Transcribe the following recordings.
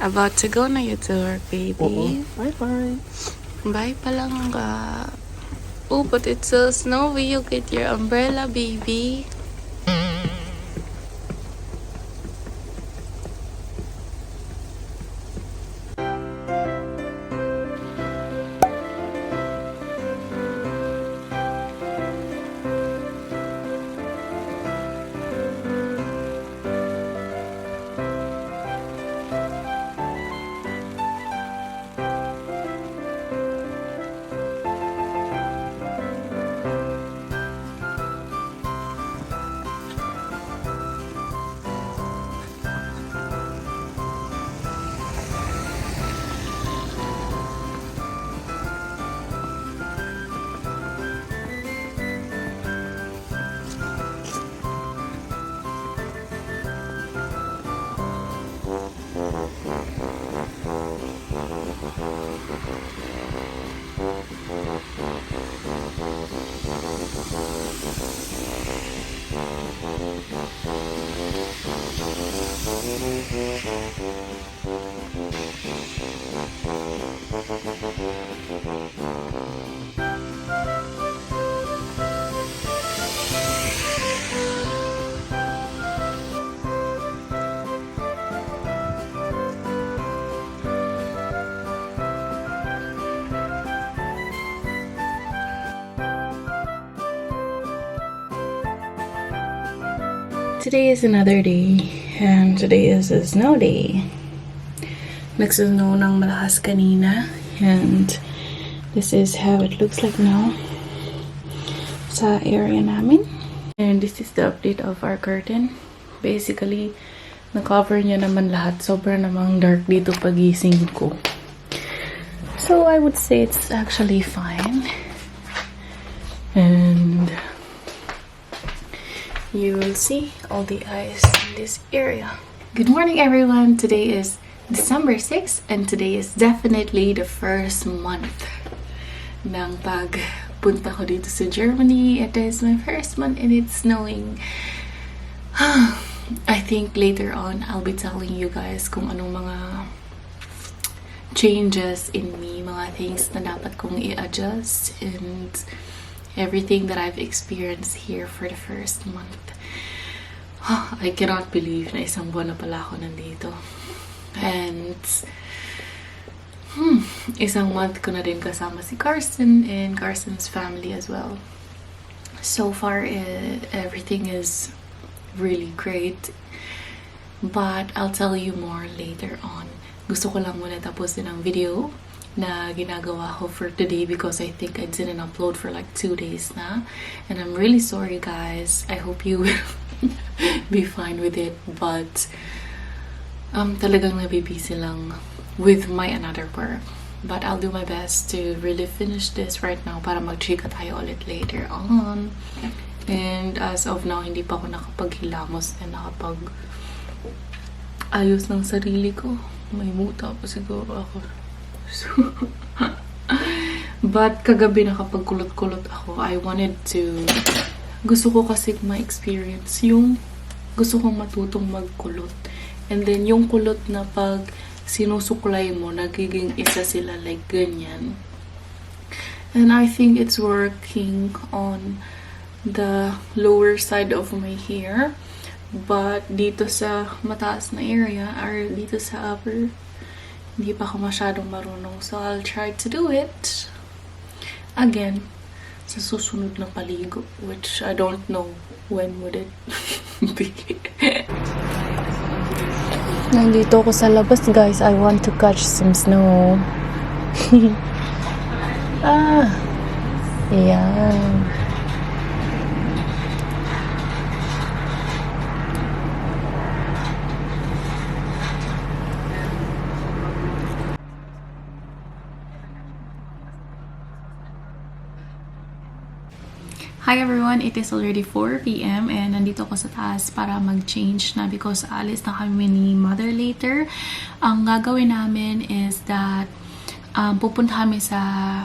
About to go na you to work, baby. Bye-bye. Bye pa lang ka. Oh, but it's so snowy. You get your umbrella, baby. Today is another day, and today is a snow day. Nagsusnow ng malakas kanina, and this is how it looks like now sa area namin. And this is the update of our curtain. Basically, na-cover niya naman lahat. Sobrang namang dark dito pagising ko. So, I would say it's actually fine. And you will see all the ice in this area. Good morning, everyone. Today is December 6th, and today is definitely the first month ng pagpunta ko dito sa Germany. It is my first month and it's snowing. I think later on I'll be telling you guys kung anong mga changes in me, mga things na dapat kong i-adjust, and everything that I've experienced here for the first month. I cannot believe na isang buwan na pala ako nandito. And isang month ko na rin kasama si Carson and Carson's family as well. So far, everything is really great. But I'll tell you more later on. Gusto ko lang muna tapusin ang video na ginagawa ko for today because I think I didn't upload for like 2 days na. And I'm really sorry, guys. I hope you will be fine with it. But talagang nabibisi lang with my another work. But I'll do my best to really finish this right now para mag-chika tayo ulit later on. And as of now, hindi pa ako nakapaghilamos and ayos ng sarili ko. May muta pa siguro ako. So, but kagabi nakapagkulot-kulot ako. I wanted to, gusto ko kasi ma-experience yung gusto kong matutong magkulot. And then yung kulot na pag sinusuklay mo, nagiging isa sila like ganyan. And I think it's working on the lower side of my hair. But dito sa mataas na area, or dito sa upper, hindi pa ako masyadong marunong. So I'll try to do it again sa susunod na paligo, which I don't know when would it be. Nandito ako sa labas, guys. I want to catch some snow. Yan. Hi everyone! It is already 4 p.m. and nandito ako sa taas para mag-change na because alis na kami ni mother later. Ang gagawin namin is that pupunta kami sa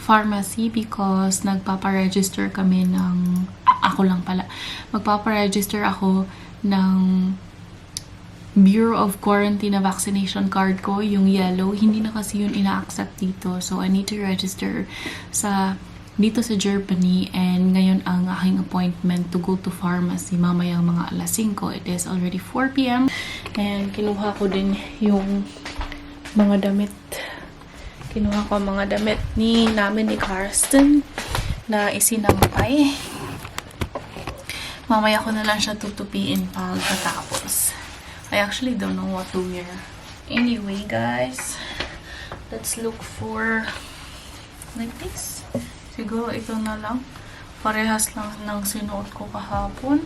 pharmacy because nagpaparegister kami ng... Ako lang pala. Magpaparegister ako ng Bureau of Quarantine na vaccination card ko, yung yellow, hindi na kasi yun ina-accept dito. So, I need to register dito sa Germany, and ngayon ang aking appointment to go to pharmacy mamayang mga alas 5. It is already 4 p.m. And kinuha ko din yung mga damit. Kinuha ko mga damit namin ni Karsten na isinampay. Mamaya ko na lang siya tutupiin pagkatapos. I actually don't know what to wear. Anyway, guys, let's look for like this. Siguro ito na lang. Parehas lang ng sinuot ko kahapon.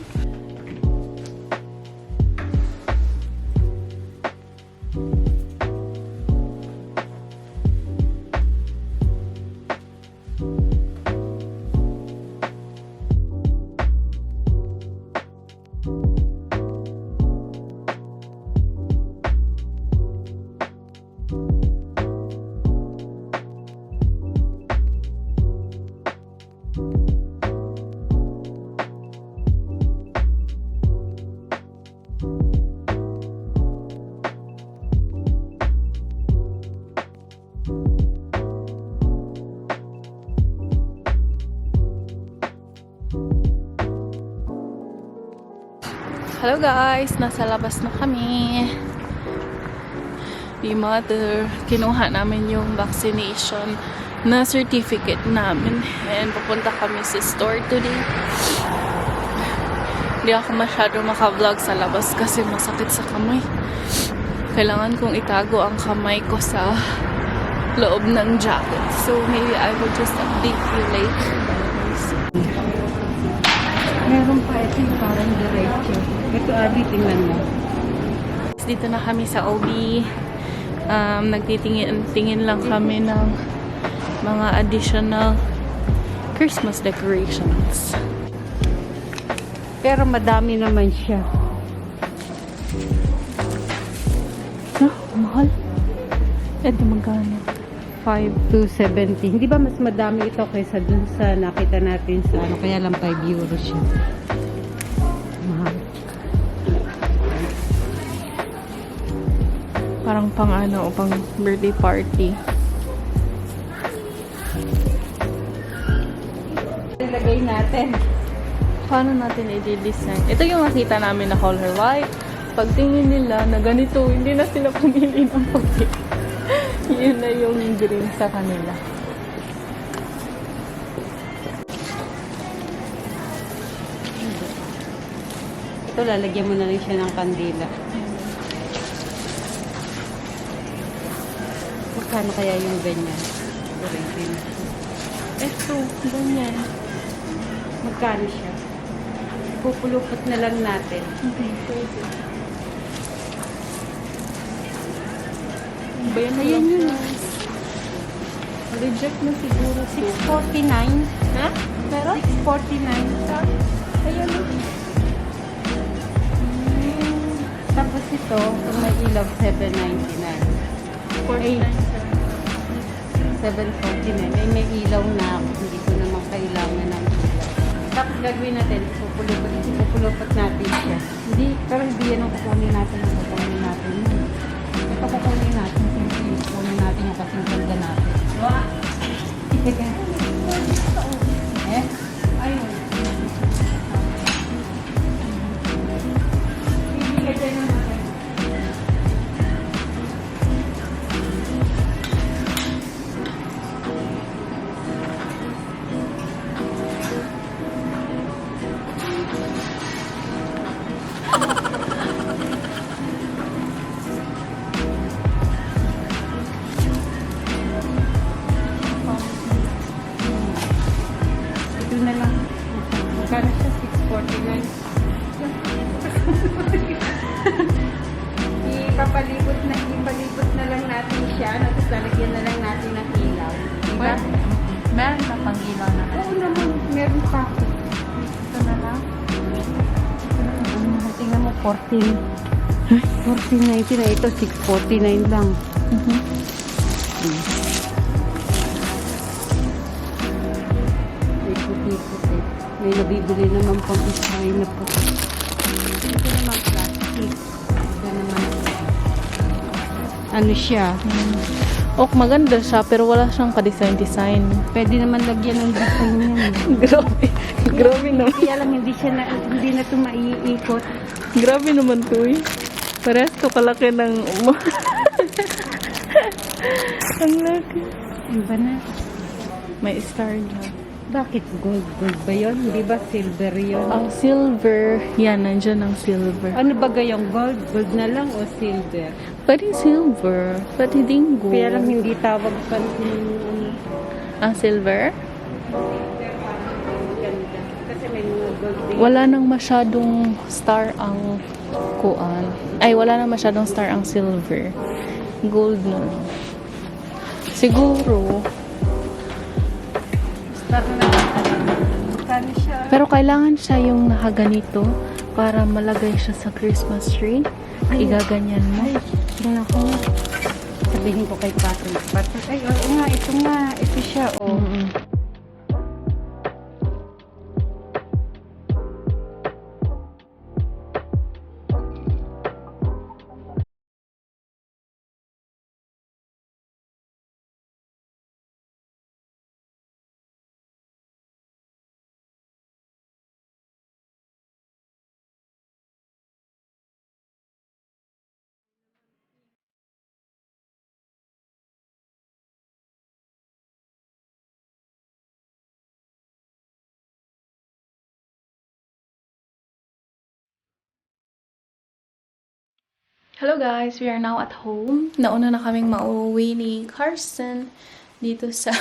Hello guys! Nasa labas na kami. The mother. Kinuha namin yung vaccination na certificate namin. And pupunta kami sa store today. Hindi ako masyado maka-vlog sa labas kasi masakit sa kamay. Kailangan kong itago ang kamay ko sa loob ng jacket. So maybe I will just update you later. Meron pa ito yung parang diretso. Ito, Abby, tingnan mo. Dito na kami sa OB. Nagtitingin lang kami ng mga additional Christmas decorations. Pero madami naman siya. Mahal. Ito magkano? 5 to 70. Hindi ba mas madami ito kaysa dun sa nakita natin sa ano? Kaya lang 5 euros siya. Mahal. Parang pang ano, pang birthday party. Ilagay natin. Paano natin i-design? Ito yung nakita namin na color white. Pagtingin nila na ganito, hindi na sila pumili ng puti. Yun na yung green sa kanila. Ito, lalagyan mo na lang siya ng kandila. Magkano kaya yung ganyan? Ito, ganyan. Magkano siya? Pupulupot na lang natin. Okay, pwede. Bayan na Ayan yun. Reject na siguro. 649. Ha? Pero? 649. Ayan na. Tapos ito, kung may ilaw, 799. 49. 749. Ay, may ilaw na ako. Hindi ko naman kailangan ng ilaw. Tapos gagawin natin, pupulupot natin siya. Hindi, pero hindi yan ang kukunin natin. Ang kukunin natin. Ito kukunin natin. Siyempre, kukunin natin yung kasing ganda natin. Eh? Ayun. Ibigay na natin. Ito na lang. Magkano siya? 649. Ipalibot na lang natin siya. Tapos lalagyan na lang natin ng ilaw. Diba? Meron na pang ilaw na. Oo naman. Meron pa ako. Ito na lang. Tingnan mo, 14. 14.90 na ito. 649 lang. May puti-puti. May nabibili naman pang isay na po. Ito naman plastic. Ito naman ano siya. Ok, maganda siya, pero wala siyang ka-design-design. Pwede naman lagyan ng design yan. Grabe. Grabe naman. Kaya lang hindi na ito maiikot. Grabe naman to eh. Parehas to kalaki ng... Ang laki. Ano ba na? May star na. Bakit gold? Gold ba yun? Hindi ba silver yun? Ang silver, yan, nandyan ang silver. Ano ba gayong gold? Gold na lang o silver? Pwedeng silver, pwede ding gold. Kaya lang hindi tawag pa ano. Ang silver? Ganda. Kasi may mga gold din. Wala nang masyadong star ang kuan. Ay, wala nang masyadong star ang silver. Gold na lang. Siguro. Star na lang. Siya. Pero kailangan siya yung nakaganito para malagay siya sa Christmas tree. Igaganyan mo. Wala ko nga. Sabihin ko kay Patrick. Patrick, ay, oo nga, ito nga. Ito siya, oh. Hello guys, we are now at home. Nauna na kaming mauwi ni Carson dito sa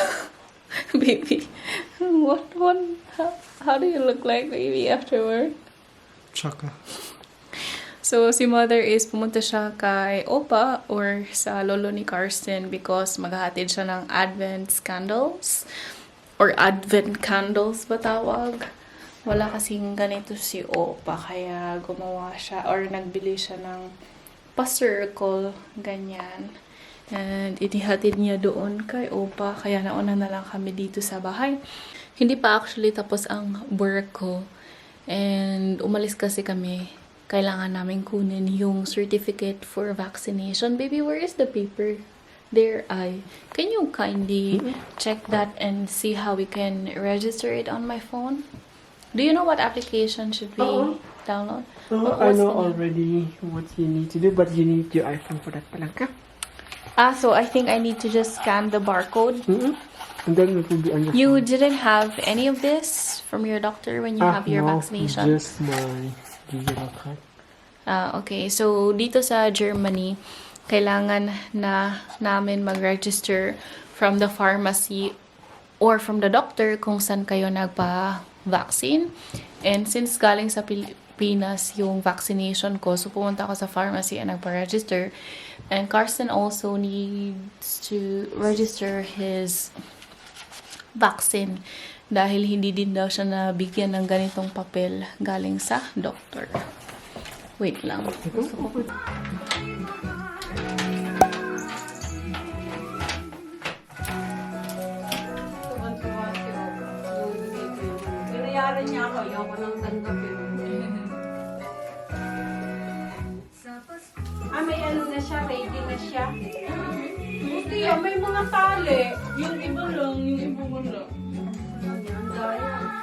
baby. How do you look like baby afterward? Chaka. So si mother is pumunta siya kay Opa or sa lolo ni Carson because maghahatid siya ng Advent candles or Advent candles ba tawag? Wala kasing ganito si Opa kaya gumawa siya or nagbili siya ng pa-circle, ganyan. And inihatid niya doon kay Opa, kaya nauna na lang kami dito sa bahay. Hindi pa actually tapos ang work ko. And umalis kasi kami, kailangan namin kunin yung certificate for vaccination. Baby, where is the paper? There, can you kindly check that and see how we can register it on my phone? Do you know what application should we download? I know already what you need to do, but you need your iPhone for that palangka. So I think I need to just scan the barcode. And then it will be on your You phone. didn't have any of this from your doctor when you have your No, vaccination? just my digital card. Okay. So, dito sa Germany, kailangan na namin mag-register from the pharmacy or from the doctor kung saan kayo nagpa-vaccine. And since galing sa Pilipinas yung vaccination ko, so pumunta ako sa pharmacy and nagpa-register. And Carson also needs to register his vaccine dahil hindi din daw siya nabigyan ng ganitong papel galing sa doctor. Wait lang. Pinayaran niya ako, ayoko nang tanggapin. May ano na siya, ready na siya. Buti may mga tali. Yung iba lang,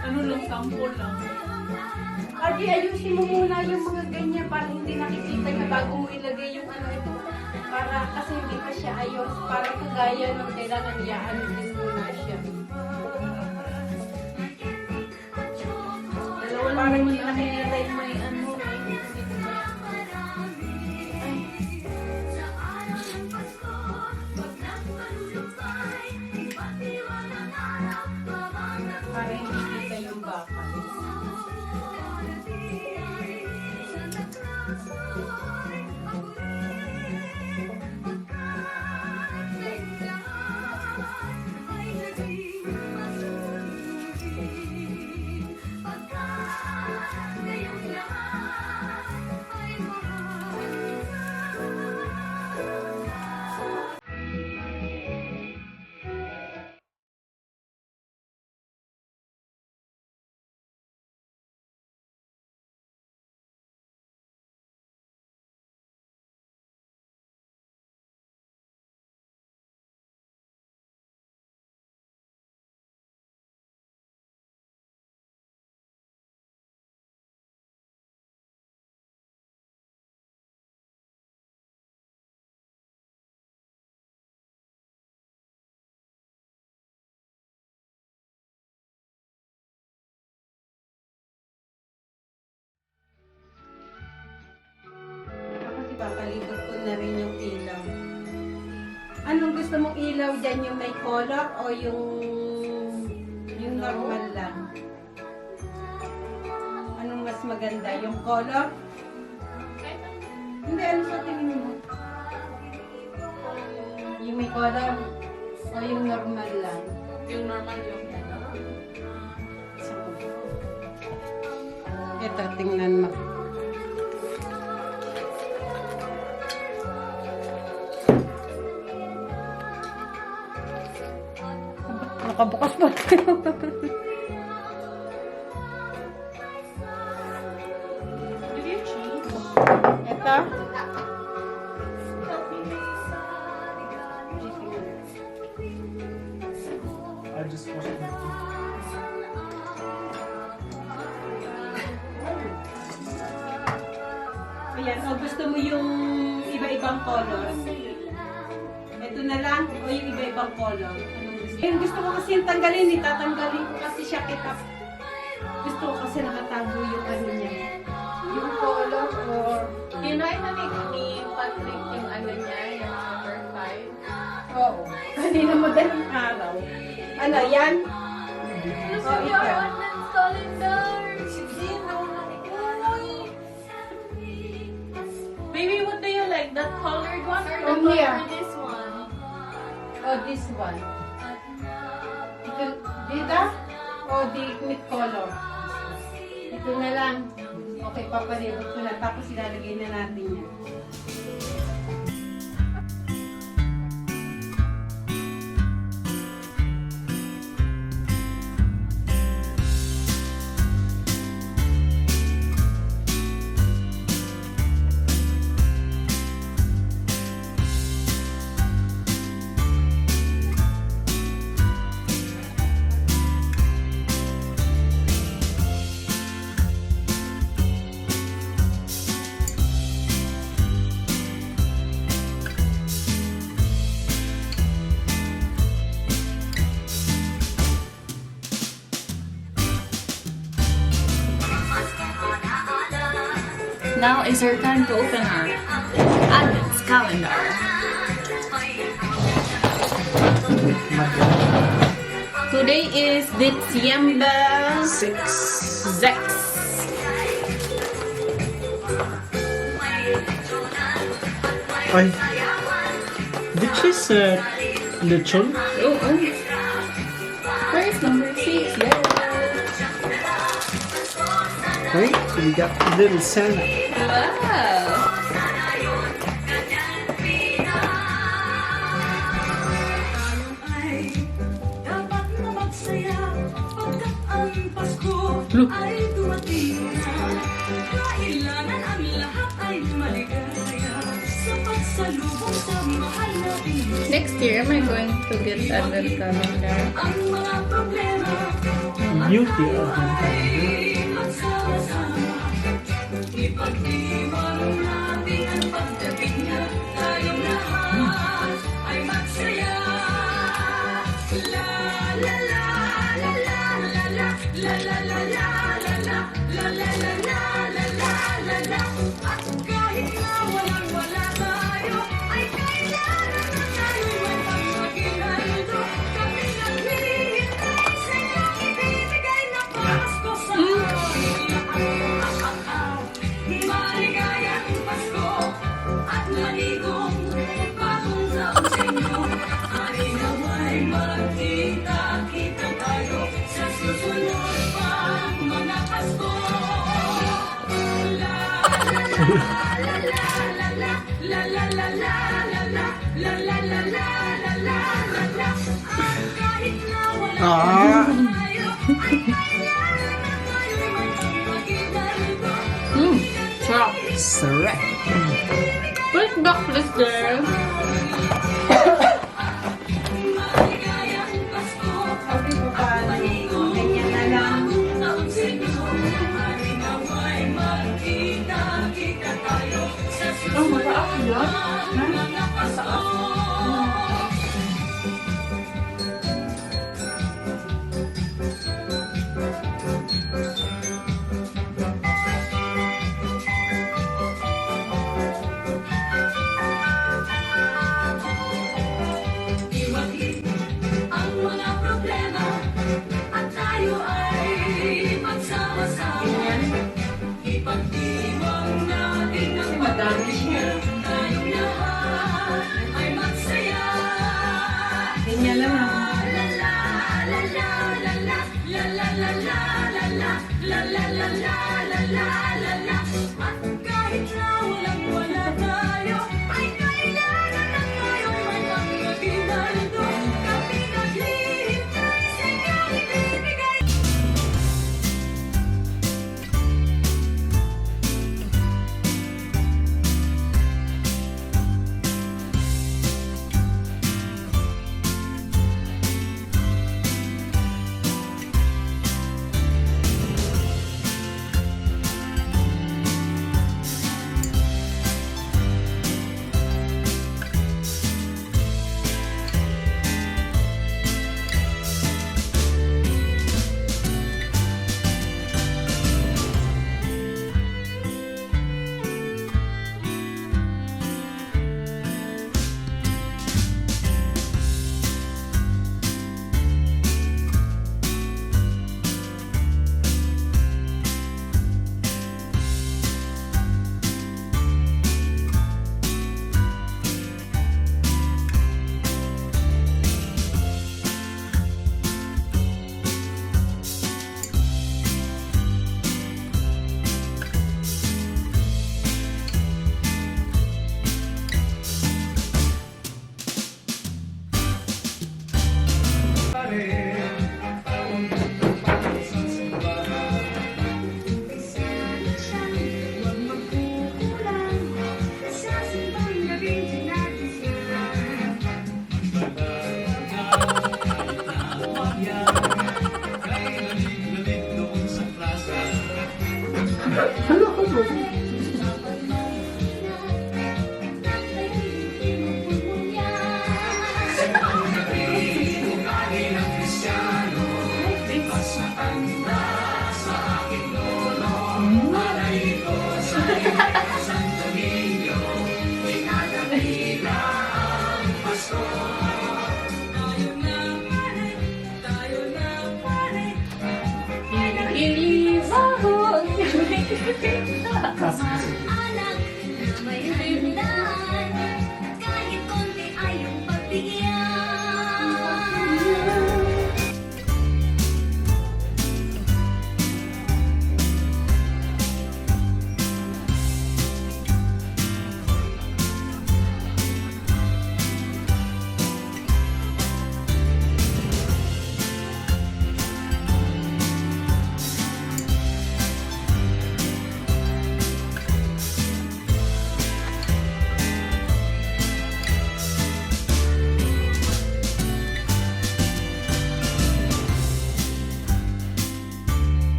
ano lang, sample lang. Adi, ayusin mo muna yung mga ganyan para hindi nakikita niya bago mo ilagay yung ano ito. Para kasi hindi pa siya ayos. Para kagaya ng kailangan niya, ano din muna siya. Parang hindi nakikita yung may ano. Para hindi kita yung baka. dyan yung may color o yung normal lang? Anong mas maganda? Yung color? Hindi, ano sa tingin mo? Yung may color o yung normal lang? Yung normal yung Ito, tingnan mo. Nakabukas pa. Ito. I just watched it. Ayan, o gusto mo yung iba-ibang color? Ito na lang, o yung iba-ibang color? Anong gusto? Yung gusto ko kasi yung tanggalin, itatanggalin ko kasi siya kita. Gusto ko kasi nakatago yung ano niya. Yung color or... Kinay na ni Patrick yung ano niya, yung number 5. Oo. Kanina madaling araw. Ano, yan? Gusto Oh, niya ikaw. Ordnance calendar. Baby, what do you like? That colored one or the From color here. this one? O this one? Ito, dito? O di with color? Ito na lang. Okay, papalibot ko na. Tapos ilalagay na natin yan. Now is our time to open our Advent calendar. Today is December 6. Ay, which is lechon? Oh. Where is number 6? Yeah. Right? So we got little Santa. Wow. Look. Next year, am I going to get Advent calendar? Beauty of the Sarap. Sarap. Put back this girl. Okay, paano? Ganyan na lang. Oh, mataas yun. Anak, may halimutan, kahit konti ay iyong pagbigyan.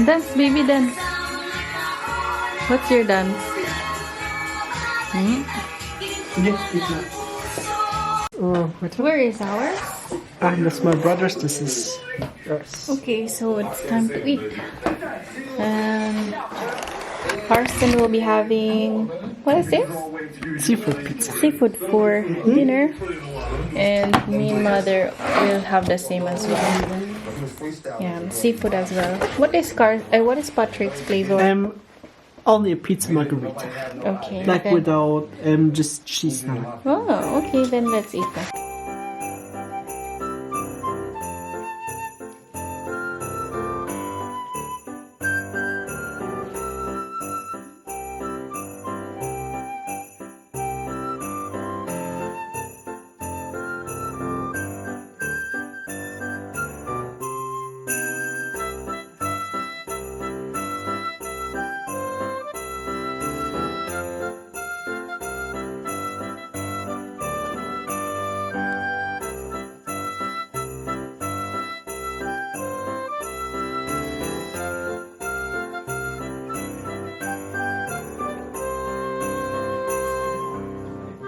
Dance, baby, dance. What's your dance? Yes, it's not. Oh, what's Where is ours? that's my brother's. This is yours. Okay, so it's time to eat. Karsten will be having, what is this? Seafood pizza. Seafood for dinner. And me and mother will have the same as well. Yeah, seafood as well. What is Patrick's flavor? Only a pizza margarita. Okay. Like then- without just cheese on it. Oh, okay, then let's eat that.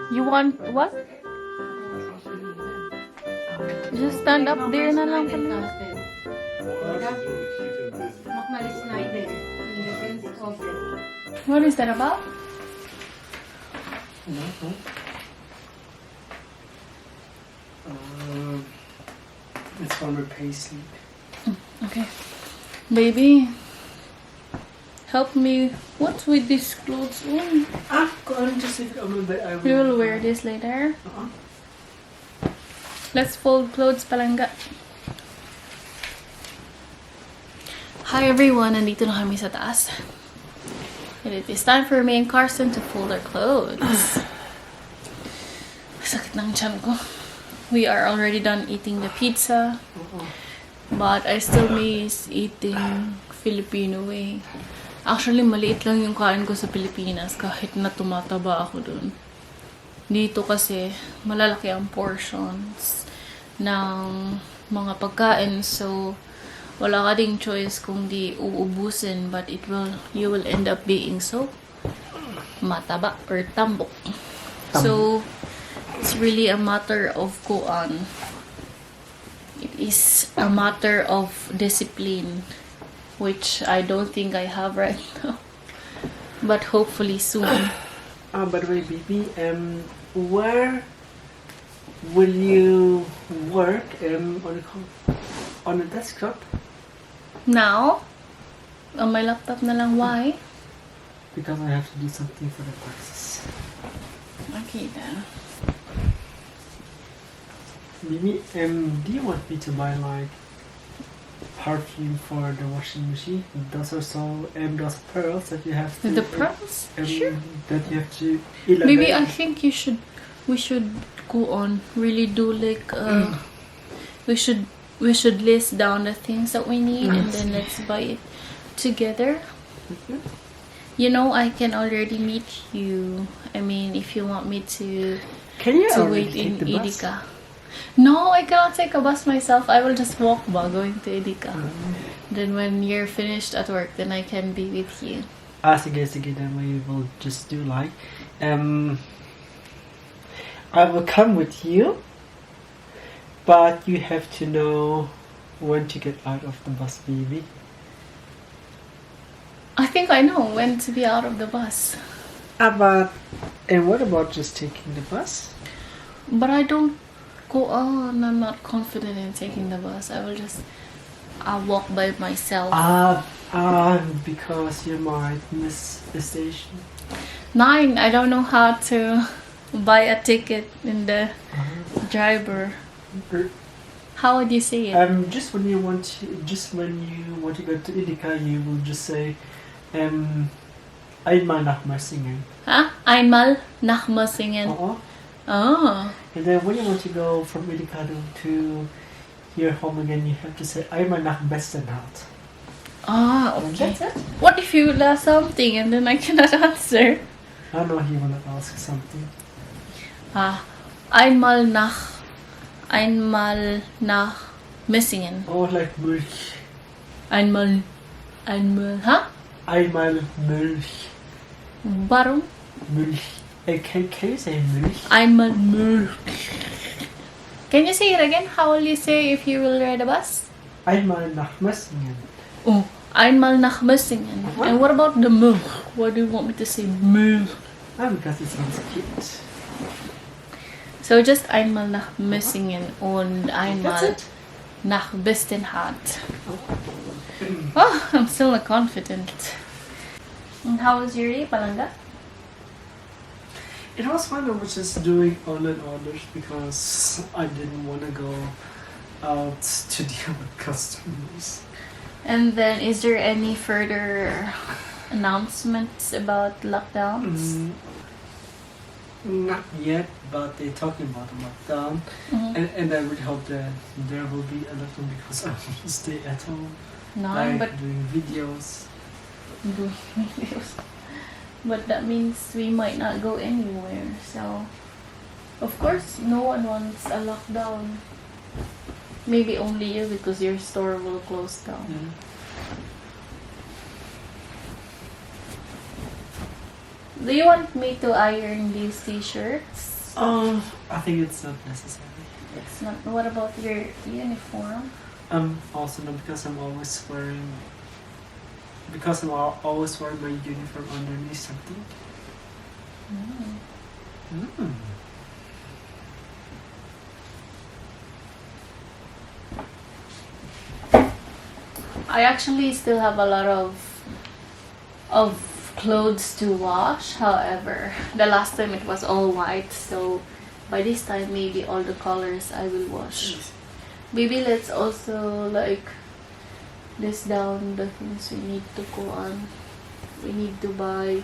You want what? Just stand up there na lang pala. Makmali Snyder. In the sense of What is that about? It's from replace sleep. Okay. Baby, help me. What's with these clothes on? Go on, just leave it on the I We will wear this later. Let's fold clothes, palangga. Hi everyone, nandito na kami sa taas. And it is time for me and Carson to fold our clothes. Sakit ng tiyan ko. We are already done eating the pizza. But I still miss eating Filipino way. Actually, maliit lang yung kain ko sa Pilipinas kahit na tumataba ako dun. Dito kasi, malalaki ang portions ng mga pagkain. So, wala ka ding choice kung di uubusin. But you will end up being so mataba or tambok. So, it's really a matter of kuan. It is a matter of discipline, which I don't think I have right now. But hopefully soon. By the way, baby, where will you work on a desktop? Now, on my laptop na lang. Why? Because I have to do something for the classes. Okay then. Maybe, do you want me to buy like perfume for the washing machine? Those are those pearls that you have to The pearls? Sure. that you have to Maybe I think we should go on really do like we should list down the things that we need and then let's buy it together. You know, I can already meet you. I mean, if you want me to Can you already wait in take the bus? Idika. No, I cannot take a bus myself. I will just walk by going to Idika. Then when you're finished at work, then I can be with you. Sige, then we will just do like, I will come with you, but you have to know when to get out of the bus, baby. I think I know when to be out of the bus. And what about just taking the bus? But I don't go on. I'm not confident in taking the bus. I'll walk by myself. Because you might miss the station. 9, I don't know how to buy a ticket in the driver. How would you say it? Just when you want to go to Idika, you will just say, einmal nach Mössingen. Huh? Einmal nach Mössingen. Oh. And then when you want to go from Idika to your home again, you have to say einmal nach Bestenhardt. Ah, And okay. that's it. What if you ask something and then I cannot answer? I know he will ask something. Einmal nach Mössingen. Oh, like Milch. Einmal, huh? Einmal Milch. Warum? Milch. Can you say Milch? Einmal Milch. Can you say it again? How will you say if you will ride a bus? Einmal nach Mössingen. Oh, einmal nach Mössingen. And what about the Milch? Why do you want me to say Milch? Because it sounds cute. So just einmal nach Mössingen und That's einmal it. nach Bestenhardt. Oh, I'm still not confident. And how was your day, Palanga? It was fun. I was just doing online orders because I didn't want to go out to deal with customers. And then, is there any further announcements about lockdowns? Not yet, but they're talking about a lockdown. And I really hope that there will be a lockdown because I want to stay at home. No, like but doing videos. But that means we might not go anywhere. So, of course, no one wants a lockdown. Maybe only you because your store will close down. Do you want me to iron these t-shirts? I think it's not necessary. It's not. What about your uniform? Also no, because I'm always wearing. Because I'm always wearing my uniform underneath something. I actually still have a lot of clothes to wash. However, the last time it was all white, so by this time maybe all the colors I will wash. Maybe let's also like list down the things we need to go on. We need to buy